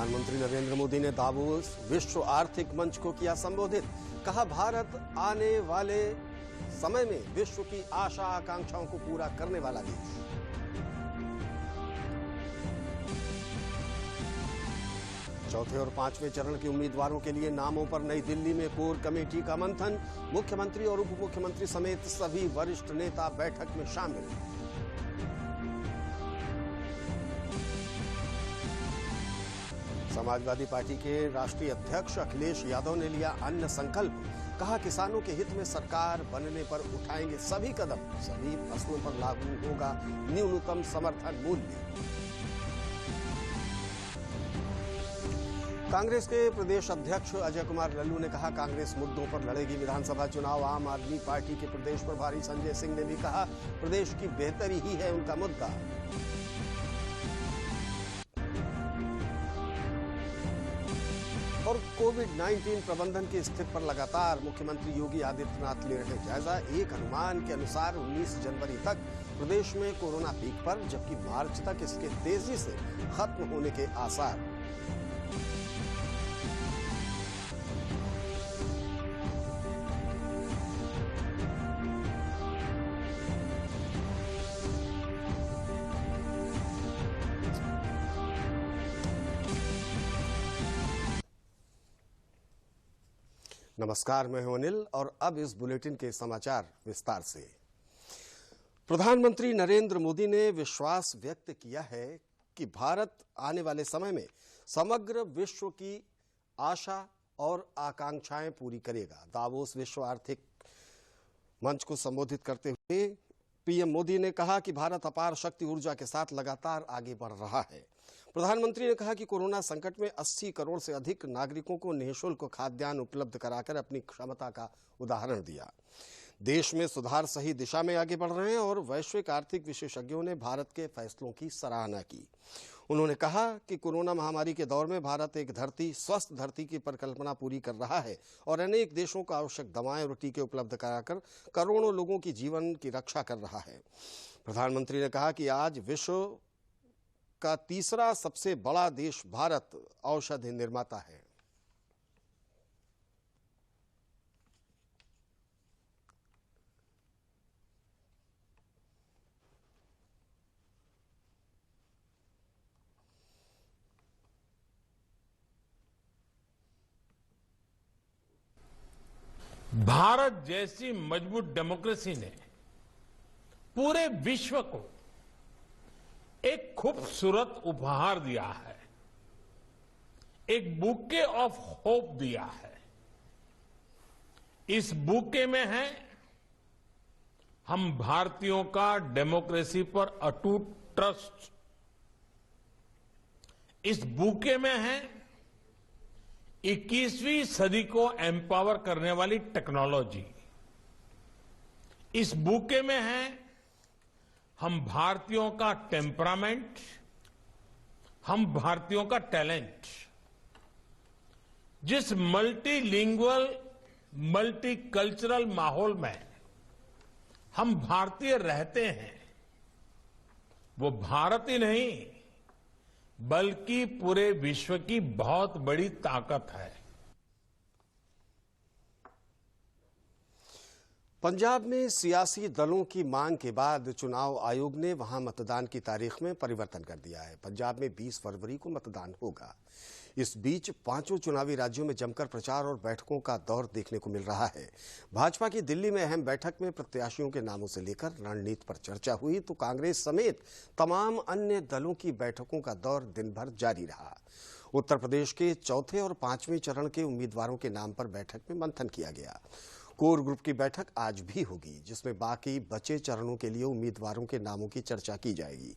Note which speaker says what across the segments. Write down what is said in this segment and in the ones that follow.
Speaker 1: प्रधानमंत्री नरेंद्र मोदी ने दावोस विश्व आर्थिक मंच को किया संबोधित। कहा, भारत आने वाले समय में विश्व की आशा आकांक्षाओं को पूरा करने वाला देश। चौथे और पांचवें चरण के उम्मीदवारों के लिए नामों पर नई दिल्ली में कोर कमेटी का मंथन। मुख्यमंत्री और उप मुख्यमंत्री समेत सभी वरिष्ठ नेता बैठक में शामिल। समाजवादी पार्टी के राष्ट्रीय अध्यक्ष अखिलेश यादव ने लिया अन्य संकल्प। कहा, किसानों के हित में सरकार बनने पर उठाएंगे सभी कदम। सभी फसलों पर लागू होगा न्यूनतम समर्थन मूल्य। कांग्रेस के प्रदेश अध्यक्ष अजय कुमार लल्लू ने कहा, कांग्रेस मुद्दों पर लड़ेगी विधानसभा चुनाव। आम आदमी पार्टी के प्रदेश प्रभारी संजय सिंह ने भी कहा, प्रदेश की बेहतरी ही है उनका मुद्दा। और कोविड-19 प्रबंधन की स्थिति पर लगातार मुख्यमंत्री योगी आदित्यनाथ ले रहे जायजा। एक अनुमान के अनुसार 19 जनवरी तक प्रदेश में कोरोना पीक पर, जबकि मार्च तक इसके तेजी से खत्म होने के आसार। नमस्कार, मैं हूं अनिल और अब इस बुलेटिन के समाचार विस्तार से। प्रधानमंत्री नरेंद्र मोदी ने विश्वास व्यक्त किया है कि भारत आने वाले समय में समग्र विश्व की आशा और आकांक्षाएं पूरी करेगा। दावोस विश्व आर्थिक मंच को संबोधित करते हुए पीएम मोदी ने कहा कि भारत अपार शक्ति ऊर्जा के साथ लगातार आगे बढ़ रहा है। प्रधानमंत्री ने कहा कि कोरोना संकट में 80 करोड़ से अधिक नागरिकों को निःशुल्क खाद्यान्न उपलब्ध कराकर अपनी क्षमता का उदाहरण दिया। देश में सुधार सही दिशा में आगे बढ़ रहे हैं और वैश्विक आर्थिक विशेषज्ञों ने भारत के फैसलों की सराहना की। उन्होंने कहा कि कोरोना महामारी के दौर में भारत एक स्वस्थ धरती की परिकल्पना पूरी कर रहा है और अनेक देशों को आवश्यक दवाएं और टीके उपलब्ध कराकर करोड़ों लोगों की जीवन की रक्षा कर रहा है। प्रधानमंत्री ने कहा कि आज विश्व का तीसरा सबसे बड़ा देश भारत औषधि निर्माता है।
Speaker 2: भारत जैसी मजबूत डेमोक्रेसी ने पूरे विश्व को एक खूबसूरत उपहार दिया है, एक बुके ऑफ होप दिया है। इस बुके में है हम भारतीयों का डेमोक्रेसी पर अटूट ट्रस्ट। इस बुके में है 21वीं सदी को एम्पावर करने वाली टेक्नोलॉजी। इस बुके में है हम भारतीयों का टेम्परामेंट, हम भारतीयों का टैलेंट। जिस मल्टीलिंगुअल, मल्टीकल्चरल माहौल में हम भारतीय रहते हैं, वो भारत ही नहीं बल्कि पूरे विश्व की बहुत बड़ी ताकत है।
Speaker 1: पंजाब में सियासी दलों की मांग के बाद चुनाव आयोग ने वहां मतदान की तारीख में परिवर्तन कर दिया है। पंजाब में 20 फरवरी को मतदान होगा। इस बीच पांचों चुनावी राज्यों में जमकर प्रचार और बैठकों का दौर देखने को मिल रहा है। भाजपा की दिल्ली में अहम बैठक में प्रत्याशियों के नामों से लेकर रणनीति पर चर्चा हुई, तो कांग्रेस समेत तमाम अन्य दलों की बैठकों का दौर दिन भर जारी रहा। उत्तर प्रदेश के चौथे और पांचवें चरण के उम्मीदवारों के नाम पर बैठक में मंथन किया गया। कोर ग्रुप की बैठक आज भी होगी, जिसमें बाकी बचे चरणों के लिए उम्मीदवारों के नामों की चर्चा की जाएगी।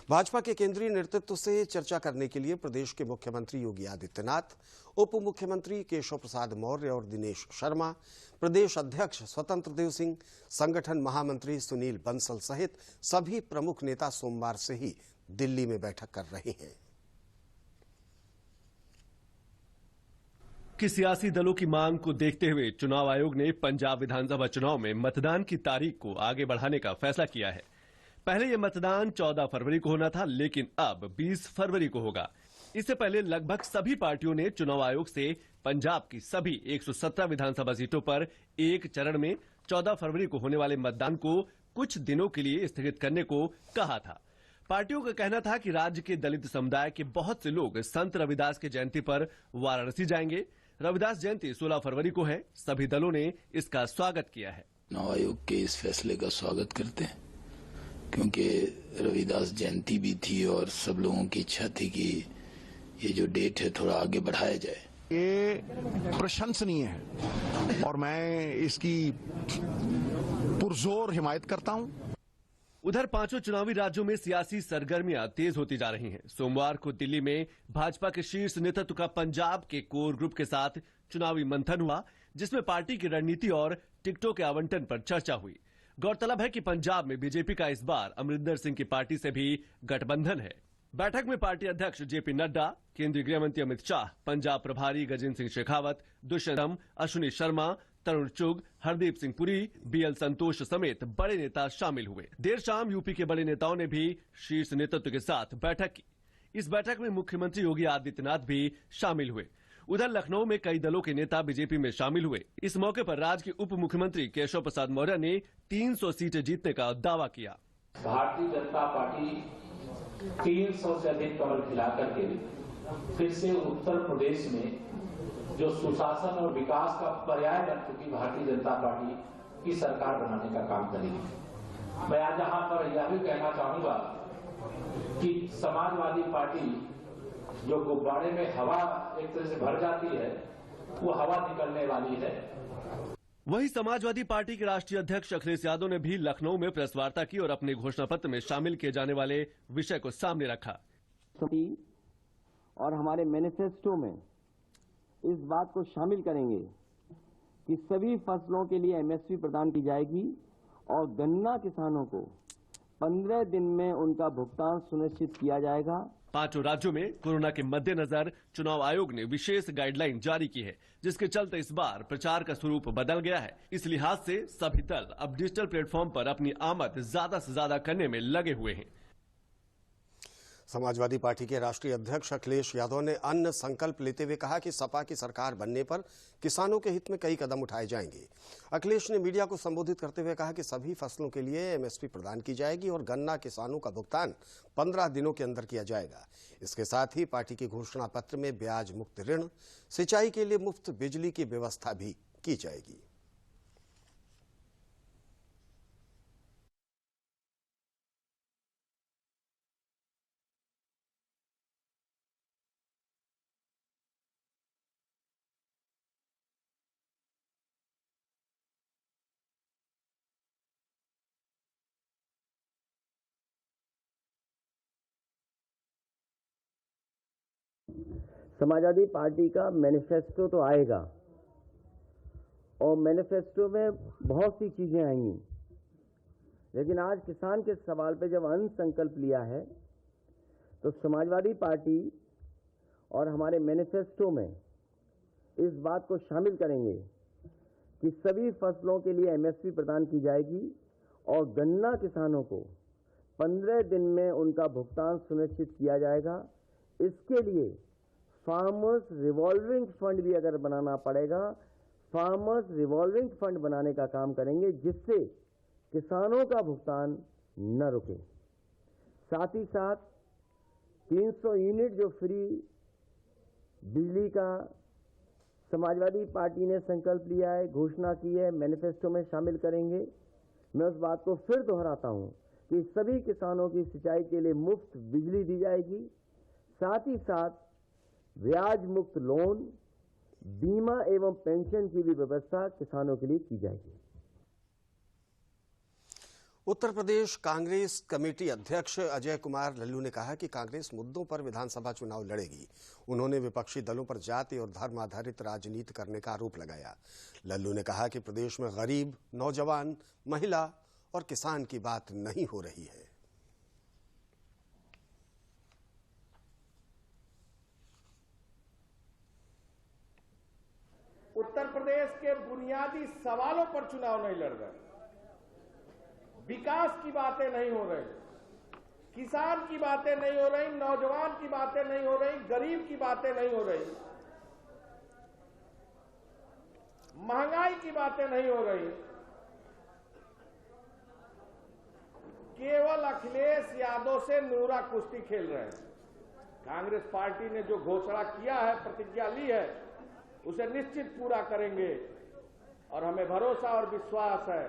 Speaker 1: भाजपा के केंद्रीय नेतृत्व से चर्चा करने के लिए प्रदेश के मुख्यमंत्री योगी आदित्यनाथ, उप मुख्यमंत्री केशव प्रसाद मौर्य और दिनेश शर्मा, प्रदेश अध्यक्ष स्वतंत्र देव सिंह, संगठन महामंत्री सुनील बंसल सहित सभी प्रमुख नेता सोमवार से ही दिल्ली में बैठक कर रहे हैं।
Speaker 3: कि सियासी दलों की मांग को देखते हुए चुनाव आयोग ने पंजाब विधानसभा चुनाव में मतदान की तारीख को आगे बढ़ाने का फैसला किया है। पहले यह मतदान 14 फरवरी को होना था, लेकिन अब 20 फरवरी को होगा। इससे पहले लगभग सभी पार्टियों ने चुनाव आयोग से पंजाब की सभी 117 विधानसभा सीटों पर एक चरण में 14 फरवरी को होने वाले मतदान को कुछ दिनों के लिए स्थगित करने को कहा था। पार्टियों का कहना था कि राज्य के दलित समुदाय के बहुत से लोग संत रविदास की जयंती पर वाराणसी जाएंगे। रविदास जयंती 16 फरवरी को है। सभी दलों ने इसका स्वागत किया है।
Speaker 4: चुनाव आयोग के इस फैसले का स्वागत करते हैं, क्योंकि रविदास जयंती भी थी और सब लोगों की इच्छा थी कि ये जो डेट है थोड़ा आगे बढ़ाया जाए।
Speaker 5: ये प्रशंसनीय है और मैं इसकी पुरजोर हिमायत करता हूं।
Speaker 3: उधर पांचों चुनावी राज्यों में सियासी सरगर्मियां तेज होती जा रही हैं। सोमवार को दिल्ली में भाजपा के शीर्ष नेतृत्व का पंजाब के कोर ग्रुप के साथ चुनावी मंथन हुआ, जिसमें पार्टी की रणनीति और टिकटों के आवंटन पर चर्चा हुई। गौरतलब है कि पंजाब में बीजेपी का इस बार अमरिंदर सिंह की पार्टी से भी गठबंधन है। बैठक में पार्टी अध्यक्ष जेपी नड्डा, केंद्रीय गृह मंत्री अमित शाह, पंजाब प्रभारी गजेंद्र सिंह शेखावत, दुष्यंत, अश्विनी शर्मा, तरुण चुग, हरदीप सिंह पुरी, बीएल संतोष समेत बड़े नेता शामिल हुए। देर शाम यूपी के बड़े नेताओं ने भी शीर्ष नेतृत्व के साथ बैठक की। इस बैठक में मुख्यमंत्री योगी आदित्यनाथ भी शामिल हुए। उधर लखनऊ में कई दलों के नेता बीजेपी में शामिल हुए। इस मौके पर राज्य के उप मुख्यमंत्री केशव प्रसाद मौर्य ने 300 सीटें जीतने का दावा किया।
Speaker 6: भारतीय जनता पार्टी 300 से अधिक कमल खिलाकर के फिर से उत्तर प्रदेश में जो सुशासन और विकास का पर्याय बन चुकी भारतीय जनता पार्टी की सरकार बनाने का काम करेगी। मैं आज यहाँ पर यह भी कहना चाहूंगा कि समाजवादी पार्टी जो गुब्बारे में हवा एक तरह से भर जाती है, वो हवा निकलने वाली है।
Speaker 3: वहीं समाजवादी पार्टी के राष्ट्रीय अध्यक्ष अखिलेश यादव ने भी लखनऊ में प्रेस वार्ता की और अपने घोषणा पत्र में शामिल किए जाने वाले विषय को सामने रखा।
Speaker 7: और हमारे मैनिफेस्टो में इस बात को शामिल करेंगे कि सभी फसलों के लिए एमएसपी प्रदान की जाएगी और गन्ना किसानों को 15 दिन में उनका भुगतान सुनिश्चित किया जाएगा।
Speaker 3: पांचों राज्यों में कोरोना के मद्देनजर चुनाव आयोग ने विशेष गाइडलाइन जारी की है, जिसके चलते इस बार प्रचार का स्वरूप बदल गया है। इस लिहाज से सभी दल अब डिजिटल प्लेटफॉर्म पर अपनी आमद ज्यादा से ज्यादा करने में लगे हुए हैं।
Speaker 1: समाजवादी पार्टी के राष्ट्रीय अध्यक्ष अखिलेश यादव ने अन्न संकल्प लेते हुए कहा कि सपा की सरकार बनने पर किसानों के हित में कई कदम उठाए जाएंगे। अखिलेश ने मीडिया को संबोधित करते हुए कहा कि सभी फसलों के लिए एमएसपी प्रदान की जाएगी और गन्ना किसानों का भुगतान 15 दिनों के अंदर किया जाएगा। इसके साथ ही पार्टी की घोषणा पत्र में ब्याज मुक्त ऋण, सिंचाई के लिए मुफ्त बिजली की व्यवस्था भी की जाएगी।
Speaker 7: समाजवादी पार्टी का मैनिफेस्टो तो आएगा और मैनिफेस्टो में बहुत सी चीजें आएंगी, लेकिन आज किसान के सवाल पे जब अन्न संकल्प लिया है तो समाजवादी पार्टी और हमारे मैनिफेस्टो में इस बात को शामिल करेंगे कि सभी फसलों के लिए एमएसपी प्रदान की जाएगी और गन्ना किसानों को 15 दिन में उनका भुगतान सुनिश्चित किया जाएगा। इसके लिए फार्मर्स रिवॉल्विंग फंड भी अगर बनाना पड़ेगा, फार्मर्स रिवॉल्विंग फंड बनाने का काम करेंगे, जिससे किसानों का भुगतान न रुके। साथ ही साथ 300 यूनिट जो फ्री बिजली का समाजवादी पार्टी ने संकल्प लिया है, घोषणा की है, मैनिफेस्टो में शामिल करेंगे। मैं उस बात को फिर दोहराता हूं कि सभी किसानों की सिंचाई के लिए मुफ्त बिजली दी जाएगी। साथ ही साथ ब्याज मुक्त लोन, बीमा एवं पेंशन की भी व्यवस्था किसानों के लिए की जाएगी।
Speaker 1: उत्तर प्रदेश कांग्रेस कमेटी अध्यक्ष अजय कुमार लल्लू ने कहा कि कांग्रेस मुद्दों पर विधानसभा चुनाव लड़ेगी। उन्होंने विपक्षी दलों पर जाति और धर्म आधारित राजनीति करने का आरोप लगाया। लल्लू ने कहा कि प्रदेश में गरीब, नौजवान, महिला और किसान की बात नहीं हो रही है।
Speaker 8: उत्तर प्रदेश के बुनियादी सवालों पर चुनाव नहीं लड़ रहे, विकास की बातें नहीं हो रही, किसान की बातें नहीं हो रही, नौजवान की बातें नहीं हो रही, गरीब की बातें नहीं हो रही, महंगाई की बातें नहीं हो रही। केवल अखिलेश यादव से नूरा कुश्ती खेल रहे हैं। कांग्रेस पार्टी ने जो घोषणा किया है, प्रतिज्ञा ली है, उसे निश्चित पूरा करेंगे और हमें भरोसा और विश्वास है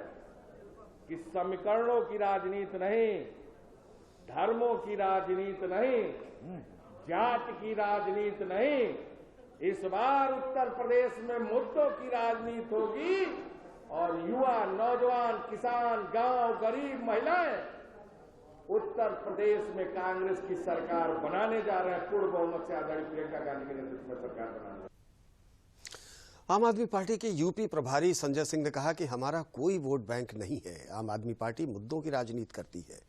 Speaker 8: कि समीकरणों की राजनीति नहीं, धर्मों की राजनीति नहीं, जाति की राजनीति नहीं, इस बार उत्तर प्रदेश में मुद्दों की राजनीति होगी और युवा, नौजवान, किसान, गांव, गरीब, महिलाएं उत्तर प्रदेश में कांग्रेस की सरकार बनाने जा रहे हैं। पूर्ण बहुमत से आधारित प्रियंका गांधी के नेतृत्व में सरकार बनाने।
Speaker 1: आम आदमी पार्टी के यूपी प्रभारी संजय सिंह ने कहा कि हमारा कोई वोट बैंक नहीं है। आम आदमी पार्टी मुद्दों की राजनीति करती है।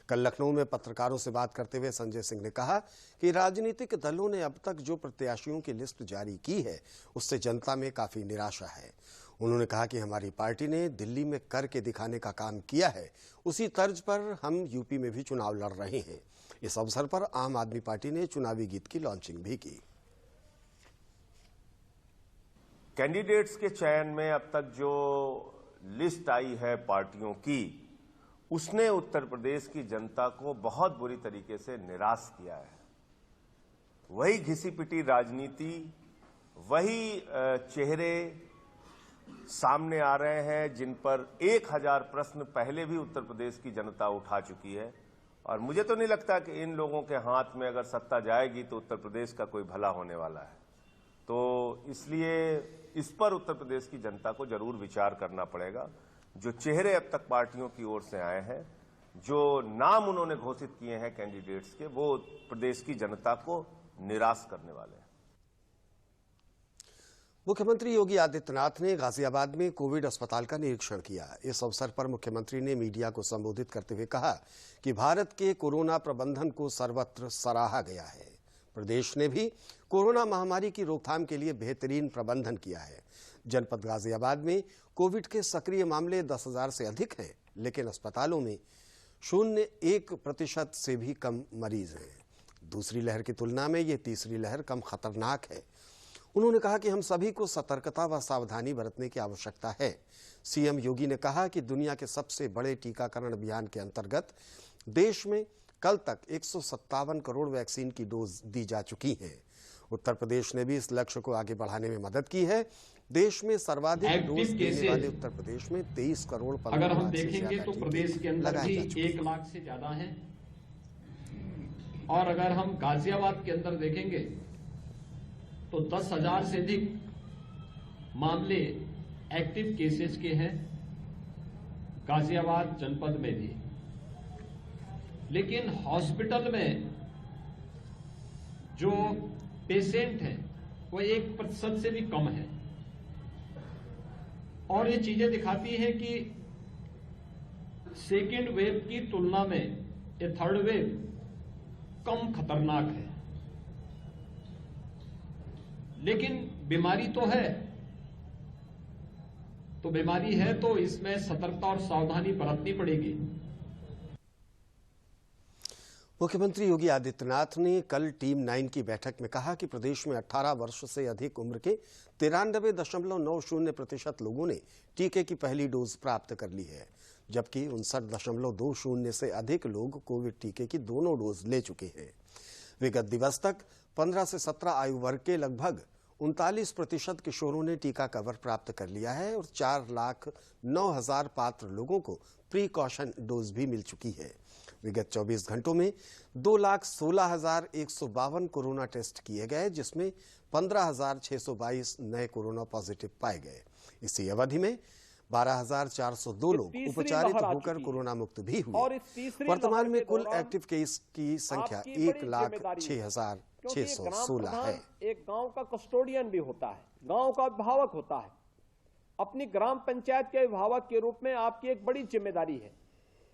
Speaker 1: कल लखनऊ में पत्रकारों से बात करते हुए संजय सिंह ने कहा कि राजनीतिक दलों ने अब तक जो प्रत्याशियों की लिस्ट जारी की है, उससे जनता में काफी निराशा है। उन्होंने कहा कि हमारी पार्टी ने दिल्ली में करके दिखाने का काम किया है, उसी तर्ज पर हम यूपी में भी चुनाव लड़ रहे हैं। इस अवसर पर आम आदमी पार्टी ने चुनावी गीत की लॉन्चिंग भी की।
Speaker 9: कैंडिडेट्स के चयन में अब तक जो लिस्ट आई है पार्टियों की, उसने उत्तर प्रदेश की जनता को बहुत बुरी तरीके से निराश किया है। वही घिसी पिटी राजनीति, वही चेहरे सामने आ रहे हैं जिन पर 1000 प्रश्न पहले भी उत्तर प्रदेश की जनता उठा चुकी है। और मुझे तो नहीं लगता कि इन लोगों के हाथ में अगर सत्ता जाएगी तो उत्तर प्रदेश का कोई भला होने वाला है। तो इसलिए इस पर उत्तर प्रदेश की जनता को जरूर विचार करना पड़ेगा। जो चेहरे अब तक पार्टियों की ओर से आए हैं, जो नाम उन्होंने घोषित किए हैं कैंडिडेट्स के, वो प्रदेश की जनता को निराश करने वाले हैं।
Speaker 1: मुख्यमंत्री योगी आदित्यनाथ ने गाजियाबाद में कोविड अस्पताल का निरीक्षण किया। इस अवसर पर मुख्यमंत्री ने मीडिया को संबोधित करते हुए कहा कि भारत के कोरोना प्रबंधन को सर्वत्र सराहा गया है। प्रदेश ने भी कोरोना महामारी की रोकथाम के लिए बेहतरीन प्रबंधन किया है। जनपद गाजियाबाद में कोविड के सक्रिय मामले 10,000 से अधिक हैं, लेकिन अस्पतालों में 0.1% से भी कम मरीज हैं। दूसरी लहर की तुलना में ये तीसरी लहर कम खतरनाक है। उन्होंने कहा कि हम सभी को सतर्कता व सावधानी बरतने की आवश्यकता है। सीएम योगी ने कहा कि दुनिया के सबसे बड़े टीकाकरण अभियान के अंतर्गत देश में कल तक 157 करोड़ वैक्सीन की डोज दी जा चुकी हैं। उत्तर प्रदेश ने भी इस लक्ष्य को आगे बढ़ाने में मदद की है। देश में सर्वाधिक डोज देने वाले उत्तर प्रदेश में 23 करोड़ 15
Speaker 10: अगर हम देखेंगे तो प्रदेश के अंदर भी 1 लाख से ज्यादा हैं। और अगर हम गाजियाबाद के अंदर देखेंगे तो 10,000 से अधिक मामले एक्टिव केसेस के हैं गाजियाबाद जनपद में भी। लेकिन हॉस्पिटल में जो पेशेंट हैं वो 1% से भी कम है। और ये चीजें दिखाती हैं कि सेकेंड वेव की तुलना में ये थर्ड वेव कम खतरनाक है। लेकिन बीमारी तो है, तो बीमारी है तो इसमें सतर्कता और सावधानी बरतनी पड़ेगी।
Speaker 1: मुख्यमंत्री योगी आदित्यनाथ ने कल टीम 9 की बैठक में कहा कि प्रदेश में 18 वर्ष से अधिक उम्र के 93.90% लोगों ने टीके की पहली डोज प्राप्त कर ली है, जबकि 59.20 से अधिक लोग कोविड टीके की दोनों डोज ले चुके हैं। विगत दिवस तक 15 से 17 आयु वर्ग के लगभग 39% किशोरों ने टीका कवर प्राप्त कर लिया है और 4,09,000 पात्र लोगों को प्रीकॉशन डोज भी मिल चुकी है। विगत 24 घंटों में 2,16,152 कोरोना टेस्ट किए गए, जिसमें 15,622 नए कोरोना पॉजिटिव पाए गए। इसी अवधि में 12,402 लोग उपचारित होकर कोरोना मुक्त भी हुए। वर्तमान में कुल एक्टिव केस की संख्या 1,06,616 है।
Speaker 8: एक गांव का कस्टोडियन भी होता है, गांव का अभिभावक होता है। अपनी ग्राम पंचायत के अभिभावक के रूप में आपकी एक बड़ी जिम्मेदारी है,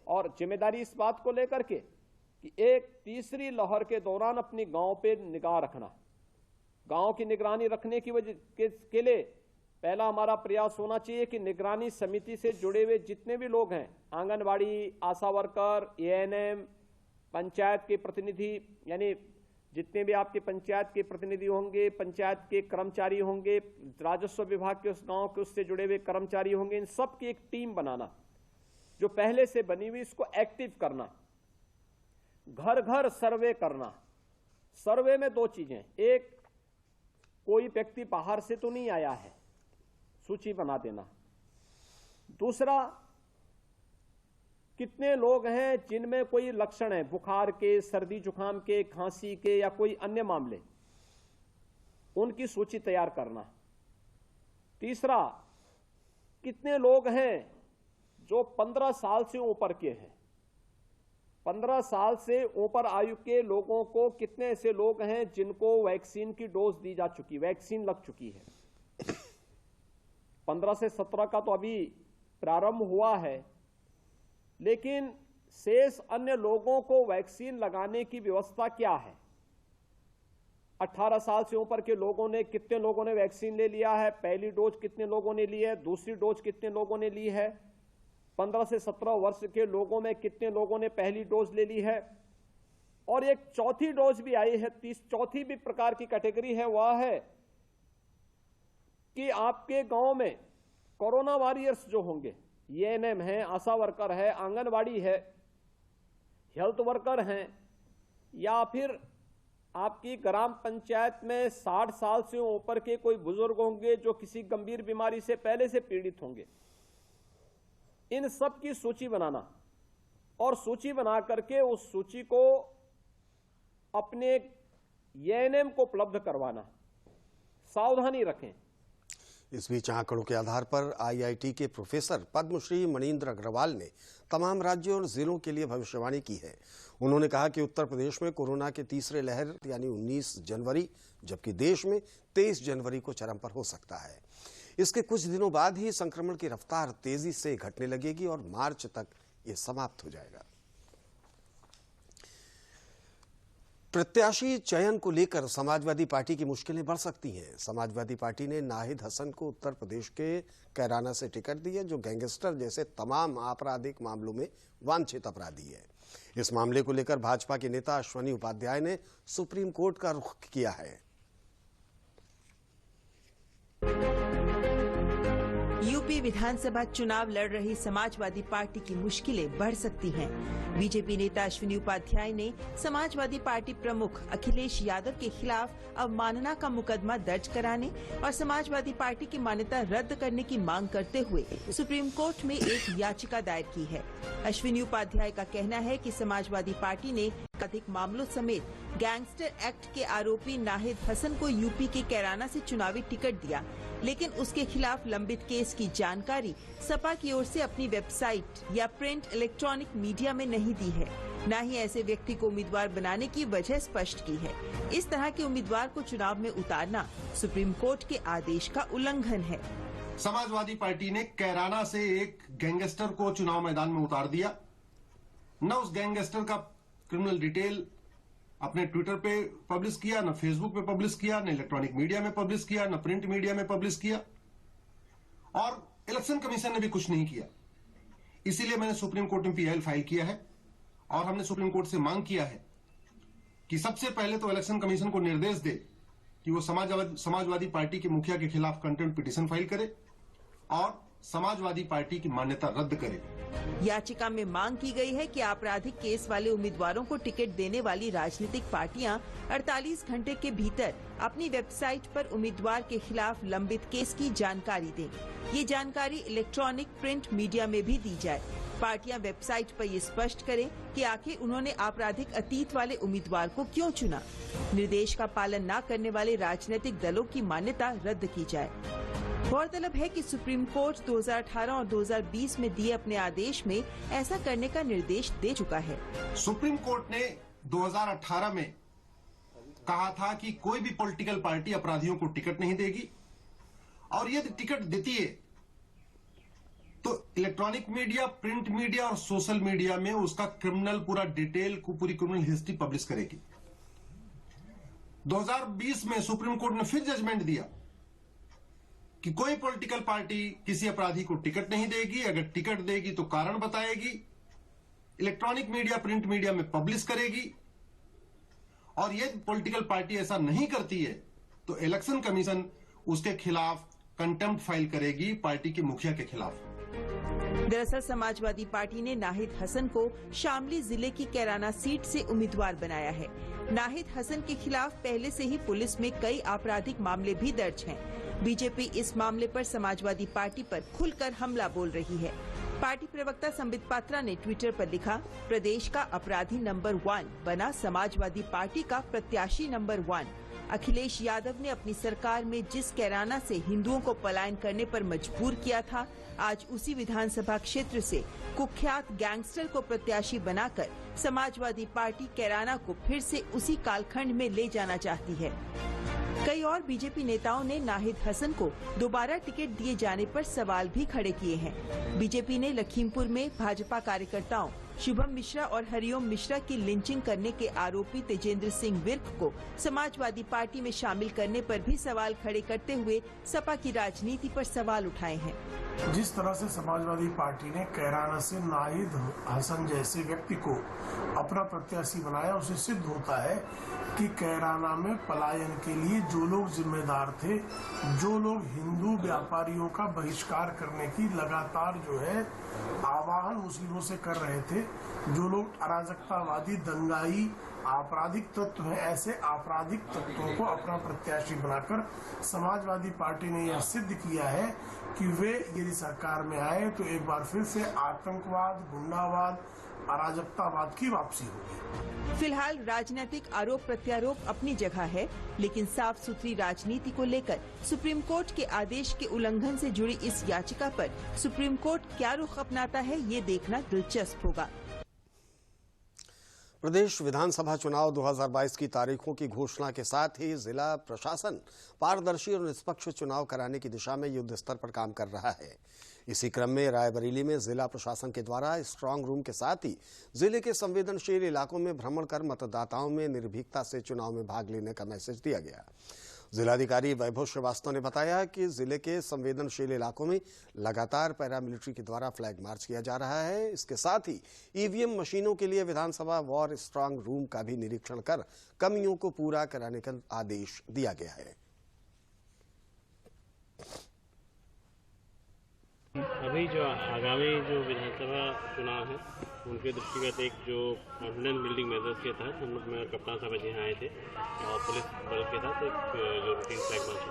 Speaker 8: और जिम्मेदारी इस बात को लेकर के कि एक तीसरी लहर के दौरान अपनी गांव पे निगाह रखना। गांव की निगरानी रखने की वजह के लिए पहला हमारा प्रयास होना चाहिए कि निगरानी समिति से जुड़े हुए जितने भी लोग हैं, आंगनबाड़ी, आशा वर्कर, एएनएम, पंचायत के प्रतिनिधि, यानी जितने भी आपके पंचायत के प्रतिनिधि होंगे, पंचायत के कर्मचारी होंगे, राजस्व विभाग के उस गांव के उससे जुड़े हुए कर्मचारी होंगे, इन सब की एक टीम बनाना जो पहले से बनी हुई, इसको एक्टिव करना, घर घर सर्वे करना। सर्वे में दो चीजें, एक कोई व्यक्ति बाहर से तो नहीं आया है, सूची बना देना। दूसरा, कितने लोग हैं जिनमें कोई लक्षण है बुखार के, सर्दी जुकाम के, खांसी के या कोई अन्य मामले, उनकी सूची तैयार करना। तीसरा, कितने लोग हैं जो 15 साल से ऊपर के हैं, 15 साल से ऊपर आयु के लोगों को कितने ऐसे लोग हैं जिनको वैक्सीन की डोज दी जा चुकी, वैक्सीन लग चुकी है। 15 से 17 का तो अभी प्रारंभ हुआ है, लेकिन शेष अन्य लोगों को वैक्सीन लगाने की व्यवस्था क्या है? 18 साल से ऊपर के लोगों ने, कितने लोगों ने वैक्सीन ले लिया है, पहली डोज कितने लोगों ने ली है, दूसरी डोज कितने लोगों ने ली है, 15 से 17 वर्ष के लोगों में कितने लोगों ने पहली डोज ले ली है, और एक चौथी डोज भी आई है, चौथी भी प्रकार की कैटेगरी है, वह है कि आपके गांव में कोरोना वॉरियर्स जो होंगे, एएनएम है, आशा वर्कर है, आंगनवाड़ी है, हेल्थ वर्कर हैं, या फिर आपकी ग्राम पंचायत में 60 साल से ऊपर के कोई बुजुर्ग होंगे जो किसी गंभीर बीमारी से पहले से पीड़ित होंगे, इन सब की सूची बनाना और सूची बना करके उस सूची को अपने एएनएम को उपलब्ध करवाना। सावधानी रखें।
Speaker 1: इस बीच आंकड़ों के आधार पर आईआईटी के प्रोफेसर पद्मश्री मणिंद्र अग्रवाल ने तमाम राज्यों और जिलों के लिए भविष्यवाणी की है। उन्होंने कहा कि उत्तर प्रदेश में कोरोना के तीसरे लहर यानी 19 जनवरी, जबकि देश में 23 जनवरी को चरम पर हो सकता है। इसके कुछ दिनों बाद ही संक्रमण की रफ्तार तेजी से घटने लगेगी और मार्च तक ये समाप्त हो जाएगा। प्रत्याशी चयन को लेकर समाजवादी पार्टी की मुश्किलें बढ़ सकती हैं। समाजवादी पार्टी ने नाहिद हसन को उत्तर प्रदेश के कैराना से टिकट दी है, जो गैंगस्टर जैसे तमाम आपराधिक मामलों में वांछित अपराधी है। इस मामले को लेकर भाजपा के नेता अश्विनी उपाध्याय ने सुप्रीम कोर्ट का रुख किया है।
Speaker 11: यूपी विधानसभा चुनाव लड़ रही समाजवादी पार्टी की मुश्किलें बढ़ सकती हैं। बीजेपी नेता अश्विनी उपाध्याय ने समाजवादी पार्टी प्रमुख अखिलेश यादव के खिलाफ अवमानना का मुकदमा दर्ज कराने और समाजवादी पार्टी की मान्यता रद्द करने की मांग करते हुए सुप्रीम कोर्ट में एक याचिका दायर की है। अश्विनी उपाध्याय का कहना है कि समाजवादी पार्टी ने अधिक मामलों समेत गैंगस्टर एक्ट के आरोपी नाहिद हसन को यूपी के कैराना से चुनावी टिकट दिया, लेकिन उसके खिलाफ लंबित केस की जानकारी सपा की ओर से अपनी वेबसाइट या प्रिंट इलेक्ट्रॉनिक मीडिया में नहीं दी है, न ही ऐसे व्यक्ति को उम्मीदवार बनाने की वजह स्पष्ट की है। इस तरह के उम्मीदवार को चुनाव में उतारना सुप्रीम कोर्ट के आदेश का उल्लंघन है।
Speaker 12: समाजवादी पार्टी ने कैराना से एक गैंगस्टर को चुनाव मैदान में उतार दिया। न उस गैंगस्टर का क्रिमिनल डिटेल अपने ट्विटर पे पब्लिश किया, न फेसबुक पे पब्लिश किया, न इलेक्ट्रॉनिक मीडिया में पब्लिश किया, न प्रिंट मीडिया में पब्लिश किया, और इलेक्शन कमीशन ने भी कुछ नहीं किया। इसीलिए मैंने सुप्रीम कोर्ट में पीआईएल फाइल किया है और हमने सुप्रीम कोर्ट से मांग किया है कि सबसे पहले तो इलेक्शन कमीशन को निर्देश दे कि वो समाजवादी पार्टी के मुखिया के खिलाफ कंटेम्प्ट पिटीशन फाइल करे और समाजवादी पार्टी की मान्यता रद्द करे।
Speaker 11: याचिका में मांग की गई है कि आपराधिक केस वाले उम्मीदवारों को टिकट देने वाली राजनीतिक पार्टियां 48 घंटे के भीतर अपनी वेबसाइट पर उम्मीदवार के खिलाफ लंबित केस की जानकारी दें। ये जानकारी इलेक्ट्रॉनिक प्रिंट मीडिया में भी दी जाए। पार्टियां वेबसाइट पर ये स्पष्ट करें कि आखिर उन्होंने आपराधिक अतीत वाले उम्मीदवार को क्यों चुना। निर्देश का पालन न करने वाले राजनीतिक दलों की मान्यता रद्द की जाए। गौरतलब है कि सुप्रीम कोर्ट 2018 और 2020 में दिए अपने आदेश में ऐसा करने का निर्देश दे चुका है।
Speaker 12: सुप्रीम कोर्ट ने 2018 में कहा था कि कोई भी पॉलिटिकल पार्टी अपराधियों को टिकट नहीं देगी, और यदि टिकट देती है तो इलेक्ट्रॉनिक मीडिया, प्रिंट मीडिया और सोशल मीडिया में उसका क्रिमिनल पूरा डिटेल को, पूरी क्रिमिनल हिस्ट्री पब्लिश करेगी। 2020 में सुप्रीम कोर्ट ने फिर जजमेंट दिया कि कोई पॉलिटिकल पार्टी किसी अपराधी को टिकट नहीं देगी, अगर टिकट देगी तो कारण बताएगी। इलेक्ट्रॉनिक मीडिया, प्रिंट मीडिया में पब्लिश करेगी। और ये पॉलिटिकल पार्टी ऐसा नहीं करती है तो इलेक्शन कमीशन उसके खिलाफ कंटेम्प्ट फाइल करेगी, पार्टी के मुखिया के खिलाफ।
Speaker 11: दरअसल समाजवादी पार्टी ने नाहिद हसन को शामली जिले की कैराना सीट से उम्मीदवार बनाया है। नाहिद हसन के खिलाफ पहले से ही पुलिस में कई आपराधिक मामले भी दर्ज हैं। बीजेपी इस मामले पर समाजवादी पार्टी पर खुलकर हमला बोल रही है। पार्टी प्रवक्ता संबित पात्रा ने ट्विटर पर लिखा, प्रदेश का अपराधी नंबर 1 बना समाजवादी पार्टी का प्रत्याशी नंबर 1। अखिलेश यादव ने अपनी सरकार में जिस कैराना से हिंदुओं को पलायन करने पर मजबूर किया था, आज उसी विधानसभा क्षेत्र से कुख्यात गैंगस्टर को प्रत्याशी बनाकर समाजवादी पार्टी कैराना को फिर से उसी कालखंड में ले जाना चाहती है। कई और बीजेपी नेताओं ने नाहिद हसन को दोबारा टिकट दिए जाने पर सवाल भी खड़े किए हैं। बीजेपी ने लखीमपुर में भाजपा कार्यकर्ताओं शुभम मिश्रा और हरिओम मिश्रा की लिंचिंग करने के आरोपी तेजेंद्र सिंह विर्क को समाजवादी पार्टी में शामिल करने पर भी सवाल खड़े करते हुए सपा की राजनीति पर सवाल उठाए हैं।
Speaker 13: जिस तरह से समाजवादी पार्टी ने कैराना से नाहिद हसन जैसे व्यक्ति को अपना प्रत्याशी बनाया, उसे सिद्ध होता है कि कैराना में पलायन के लिए जो लोग जिम्मेदार थे, जो लोग हिंदू व्यापारियों का बहिष्कार करने की लगातार जो है आवाहन मुस्लिमों से कर रहे थे, जो लोग अराजकतावादी, दंगाई, आपराधिक तत्व हैं, ऐसे आपराधिक तत्वों को अपना प्रत्याशी बनाकर समाजवादी पार्टी ने यह सिद्ध किया है कि वे यदि सरकार में आए तो एक बार फिर से आतंकवाद, गुंडावाद, अराजकतावाद की वापसी होगी।
Speaker 11: फिलहाल राजनीतिक आरोप प्रत्यारोप अपनी जगह है, लेकिन साफ सुथरी राजनीति को लेकर सुप्रीम कोर्ट के आदेश के उल्लंघन से जुड़ी इस याचिका पर सुप्रीम कोर्ट क्या रुख अपनाता है, ये देखना दिलचस्प होगा।
Speaker 1: प्रदेश विधानसभा चुनाव 2022 की तारीखों की घोषणा के साथ ही जिला प्रशासन पारदर्शी और निष्पक्ष चुनाव कराने की दिशा में युद्ध स्तर पर काम कर रहा है। इसी क्रम में रायबरेली में जिला प्रशासन के द्वारा स्ट्रांग रूम के साथ ही जिले के संवेदनशील इलाकों में भ्रमण कर मतदाताओं में निर्भीकता से चुनाव में भाग लेने का मैसेज दिया गया। जिलाधिकारी वैभव श्रीवास्तव ने बताया कि जिले के संवेदनशील इलाकों में लगातार पैरामिलिट्री के द्वारा फ्लैग मार्च किया जा रहा है। इसके साथ ही ईवीएम मशीनों के लिए विधानसभा वॉर स्ट्रांग रूम का भी निरीक्षण कर कमियों को पूरा कराने का आदेश दिया गया है।
Speaker 14: अभी जो आगामी जो विधानसभा चुनाव है उनके दृष्टिगत एक जो कॉन्फिडेंस बिल्डिंग मेजर्स के तहत हम लोग कप्तान साहब जी आए थे और पुलिस बल के साथ एक जो रूटीन फ्लैग मार्च।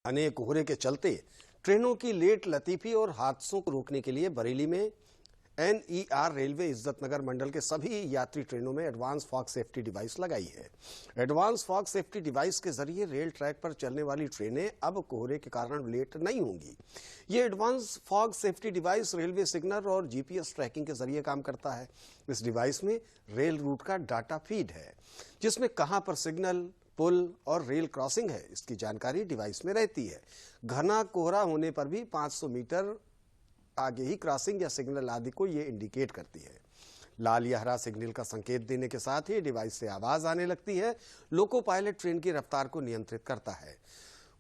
Speaker 1: घने कोहरे के चलते ट्रेनों की लेट लतीफी और हादसों को रोकने के लिए बरेली में NER रेलवे इज्जतनगर मंडल के सभी यात्री ट्रेनों में एडवांस फॉग सेफ्टी डिवाइस लगाई है। एडवांस फॉग सेफ्टी डिवाइस के जरिए रेल ट्रैक पर चलने वाली ट्रेनें अब कोहरे के कारण लेट नहीं होंगी। ये advance fog safety device railway signal और GPS ट्रैकिंग के जरिए काम करता है। इस डिवाइस में रेल रूट का डाटा फीड है, जिसमें कहां पर सिग्नल, पुल और रेल क्रॉसिंग है, इसकी जानकारी डिवाइस में रहती है। घना कोहरा होने पर भी 500 मीटर आगे ही क्रॉसिंग या सिग्नल आदि को ये इंडिकेट करती है। लाल या हरा सिग्नल का संकेत देने के साथ ही डिवाइस से आवाज आने लगती है। लोको पायलट ट्रेन की रफ्तार को नियंत्रित करता है।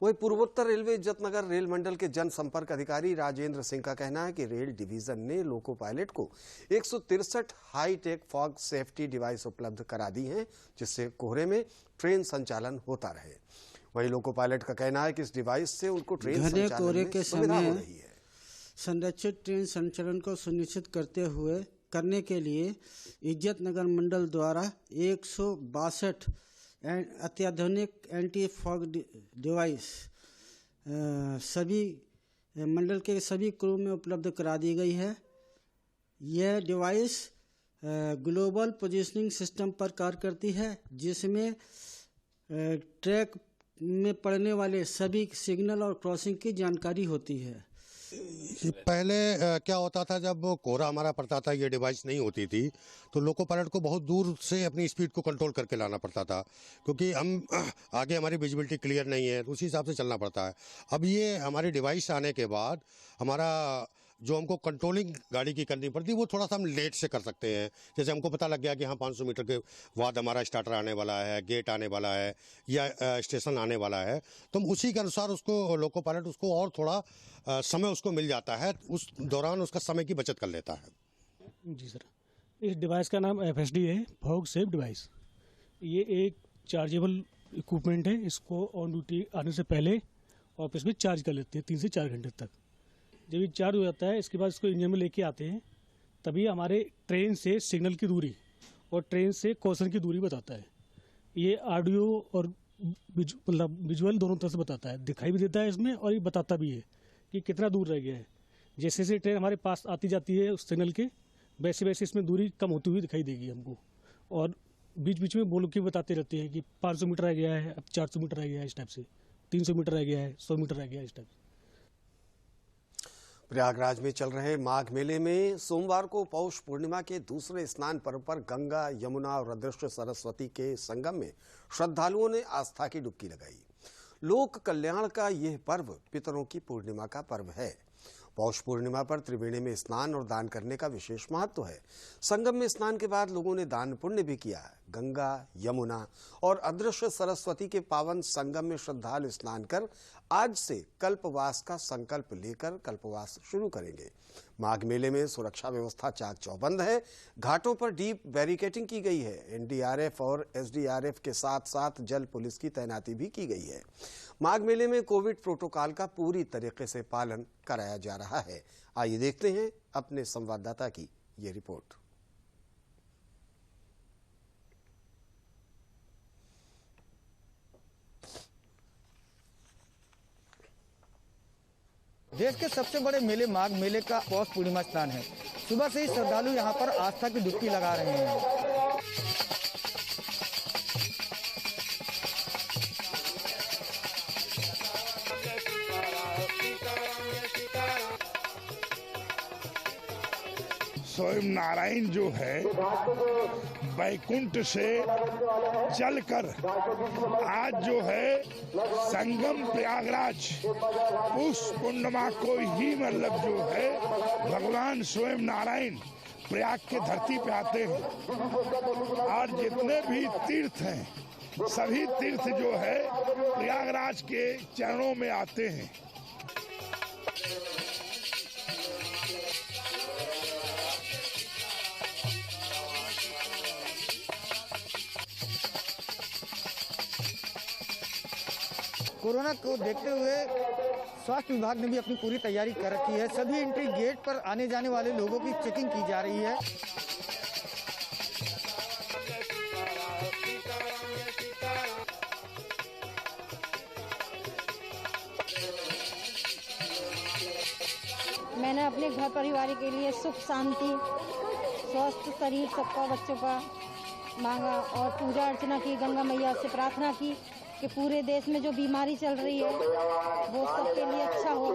Speaker 1: वहीं पूर्वोत्तर रेलवे इज्जतनगर रेल मंडल के जनसंपर्क अधिकारी राजेंद्र सिंह का कहना है कि रेल डिवीजन ने लोको पायलट को 163 हाईटेक फॉग सेफ्टी डिवाइस उपलब्ध करा दी हैं, जिससे कोहरे में ट्रेन संचालन होता रहे। वहीं लोको पायलट का कहना है कि इस डिवाइस से उनको ट्रेन संचालन में सुविधा हो रही है।
Speaker 15: संरक्षित ट्रेन संचालन को सुनिश्चित करने के लिए इज्जतनगर मंडल द्वारा 162 अत्याधुनिक एंटी फॉग डिवाइस सभी मंडल के सभी क्रू में उपलब्ध करा दी गई है। यह डिवाइस ग्लोबल पोजीशनिंग सिस्टम पर कार्य करती है, जिसमें ट्रैक में पड़ने वाले सभी सिग्नल और क्रॉसिंग की जानकारी होती है।
Speaker 16: पहले क्या होता था, जब कोहरा हमारा पड़ता था, ये डिवाइस नहीं होती थी, तो लोको पायलट को बहुत दूर से अपनी स्पीड को कंट्रोल करके लाना पड़ता था, क्योंकि हम आगे हमारी विजिबिलिटी क्लियर नहीं है, तो उसी हिसाब से चलना पड़ता है। अब ये हमारी डिवाइस आने के बाद हमारा जो हमको कंट्रोलिंग गाड़ी की करनी पड़ती वो थोड़ा सा हम लेट से कर सकते हैं। जैसे हमको पता लग गया कि हाँ 500 मीटर के बाद हमारा स्टार्टर आने वाला है, गेट आने वाला है या स्टेशन आने वाला है, तो हम उसी के अनुसार उसको लोको पायलट उसको और थोड़ा समय उसको मिल जाता है, उस दौरान उसका समय की बचत कर लेता है।
Speaker 17: जी सर, इस डिवाइस का नाम FSD है, फॉग सेफ डिवाइस। ये एक चार्जेबल इक्विपमेंट है। इसको ऑन ड्यूटी आने से पहले ऑफिस में चार्ज कर लेते हैं 3 से 4 घंटे तक। जब ये चार्ज हो जाता है इसके बाद इसको इंजन में लेके आते हैं, तभी हमारे ट्रेन से सिग्नल की दूरी और ट्रेन से कॉशन की दूरी बताता है। ये ऑडियो और मतलब विजुअल दोनों तरह से बताता है, दिखाई भी देता है इसमें और ये बताता भी है कि कितना दूर रह गया है। जैसे जैसे ट्रेन हमारे पास आती जाती है उस सिग्नल के, वैसे वैसे इसमें दूरी कम होती हुई दिखाई देगी हमको। और बीच बीच में बोल के बताते रहते हैं कि 500 मीटर रह गया है, अब 400 मीटर रह गया है, इस टाइप से 300 मीटर रह गया है, 100 मीटर रह गया है, इस टाइप।
Speaker 1: प्रयागराज में चल रहे माघ मेले में सोमवार को पौष पूर्णिमा के दूसरे स्नान पर्व पर गंगा, यमुना और अदृश्य सरस्वती के संगम में श्रद्धालुओं ने आस्था की डुबकी लगाई। लोक कल्याण का यह पर्व पितरों की पूर्णिमा का पर्व है। पौष पूर्णिमा पर त्रिवेणी में स्नान और दान करने का विशेष महत्व है। संगम में स्नान के बाद लोगों ने दान पुण्य भी किया। गंगा, यमुना और अदृश्य सरस्वती के पावन संगम में श्रद्धालु स्नान कर आज से कल्पवास का संकल्प लेकर कल्पवास शुरू करेंगे। माघ मेले में सुरक्षा व्यवस्था चाक चौबंद है। घाटों पर डीप बैरिकेडिंग की गई है। NDRF और SDRF के साथ साथ जल पुलिस की तैनाती भी की गई है। माघ मेले में कोविड प्रोटोकॉल का पूरी तरीके से पालन कराया जा रहा है। आइए देखते हैं अपने संवाददाता की ये रिपोर्ट।
Speaker 18: देश के सबसे बड़े मेले माघ मेले का पौष पूर्णिमा स्नान है। सुबह से ही श्रद्धालु यहाँ पर आस्था की डुबकी लगा रहे हैं।
Speaker 19: स्वयं नारायण जो है बैकुंठ से चलकर आज जो है संगम प्रयागराज उस पूर्णिमा को ही मतलब जो है भगवान स्वयं नारायण प्रयाग के धरती पे आते हैं और जितने भी तीर्थ हैं सभी तीर्थ जो है प्रयागराज के चरणों में आते हैं।
Speaker 18: कोरोना को देखते हुए स्वास्थ्य विभाग ने भी अपनी पूरी तैयारी कर रखी है। सभी एंट्री गेट पर आने जाने वाले लोगों की चेकिंग की जा रही है।
Speaker 20: मैंने अपने घर परिवार के लिए सुख शांति स्वस्थ शरीर सबका बच्चों का मांगा और पूजा अर्चना की। गंगा मैया से प्रार्थना की कि पूरे देश में जो बीमारी चल रही है वो सबके लिए अच्छा हो।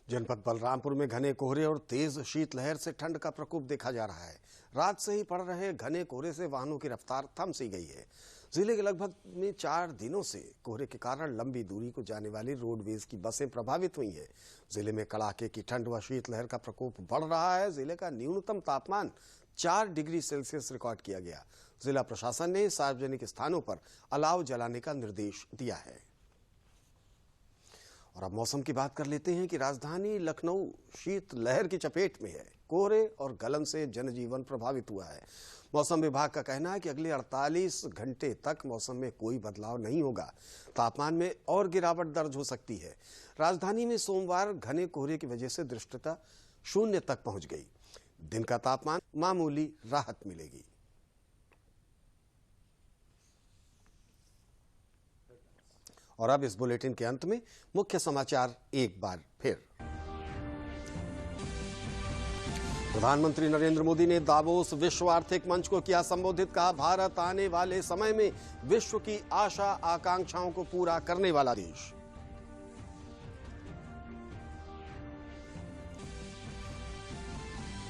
Speaker 1: जनपद बलरामपुर में घने कोहरे और तेज शीतलहर से ठंड का प्रकोप देखा जा रहा है। रात से ही पड़ रहे घने कोहरे से वाहनों की रफ्तार थम सी गई है। जिले के लगभग में 4 दिनों से कोहरे के कारण लंबी दूरी को जाने वाली रोडवेज की बसें प्रभावित हुई हैं। जिले में कड़ाके की ठंड व शीतलहर का प्रकोप बढ़ रहा है। जिले का न्यूनतम तापमान 4 डिग्री सेल्सियस रिकॉर्ड किया गया। जिला प्रशासन ने सार्वजनिक स्थानों पर अलाव जलाने का निर्देश दिया है। और अब मौसम की बात कर लेते हैं कि राजधानी लखनऊ शीतलहर की चपेट में है। कोहरे और गलन से जनजीवन प्रभावित हुआ है। मौसम विभाग का कहना है कि अगले 48 घंटे तक मौसम में कोई बदलाव नहीं होगा। तापमान में और गिरावट दर्ज हो सकती है। राजधानी में सोमवार घने कोहरे की वजह से दृष्टता 0 तक पहुंच गई। दिन का तापमान मामूली राहत मिलेगी। और अब इस बुलेटिन के अंत में मुख्य समाचार एक बार फिर। प्रधानमंत्री नरेंद्र मोदी ने दावोस विश्व आर्थिक मंच को किया संबोधित। कहा, भारत आने वाले समय में विश्व की आशा आकांक्षाओं को पूरा करने वाला देश।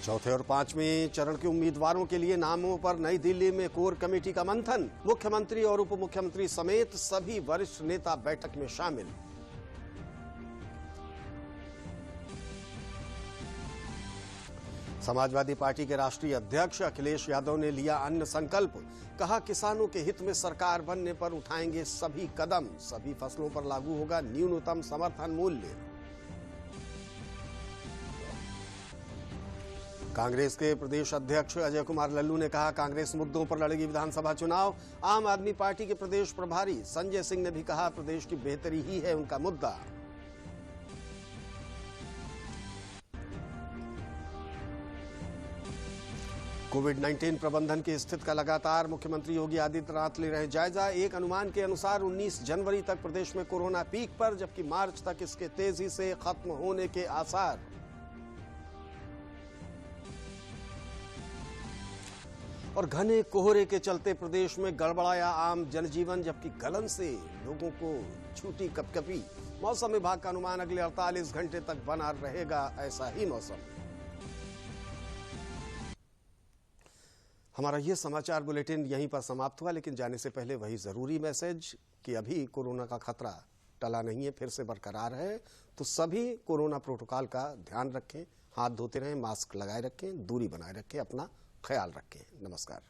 Speaker 1: चौथे और पांचवें चरण के उम्मीदवारों के लिए नामों पर नई दिल्ली में कोर कमेटी का मंथन। मुख्यमंत्री और उप मुख्यमंत्री समेत सभी वरिष्ठ नेता बैठक में शामिल। समाजवादी पार्टी के राष्ट्रीय अध्यक्ष अखिलेश यादव ने लिया अन्न संकल्प। कहा, किसानों के हित में सरकार बनने पर उठाएंगे सभी कदम। सभी फसलों पर लागू होगा न्यूनतम समर्थन मूल्य। कांग्रेस के प्रदेश अध्यक्ष अजय कुमार लल्लू ने कहा, कांग्रेस मुद्दों पर लड़ेगी विधानसभा चुनाव। आम आदमी पार्टी के प्रदेश प्रभारी संजय सिंह ने भी कहा, प्रदेश की बेहतरी ही है उनका मुद्दा। कोविड-19 प्रबंधन की स्थिति का लगातार मुख्यमंत्री योगी आदित्यनाथ ले रहे जायजा। एक अनुमान के अनुसार 19 जनवरी तक प्रदेश में कोरोना पीक पर, जबकि मार्च तक इसके तेजी से खत्म होने के आसार। और घने कोहरे के चलते प्रदेश में गड़बड़ाया आम जनजीवन, जबकि गलन से लोगों को छूटी कपकपी। मौसम विभाग का अनुमान अगले 48 घंटे तक बना रहेगा ऐसा ही मौसम। हमारा ये समाचार बुलेटिन यहीं पर समाप्त हुआ, लेकिन जाने से पहले वही जरूरी मैसेज कि अभी कोरोना का खतरा टला नहीं है, फिर से बरकरार है। तो सभी कोरोना प्रोटोकॉल का ध्यान रखें, हाथ धोते रहें, मास्क लगाए रखें, दूरी बनाए रखें, अपना ख्याल रखें। नमस्कार।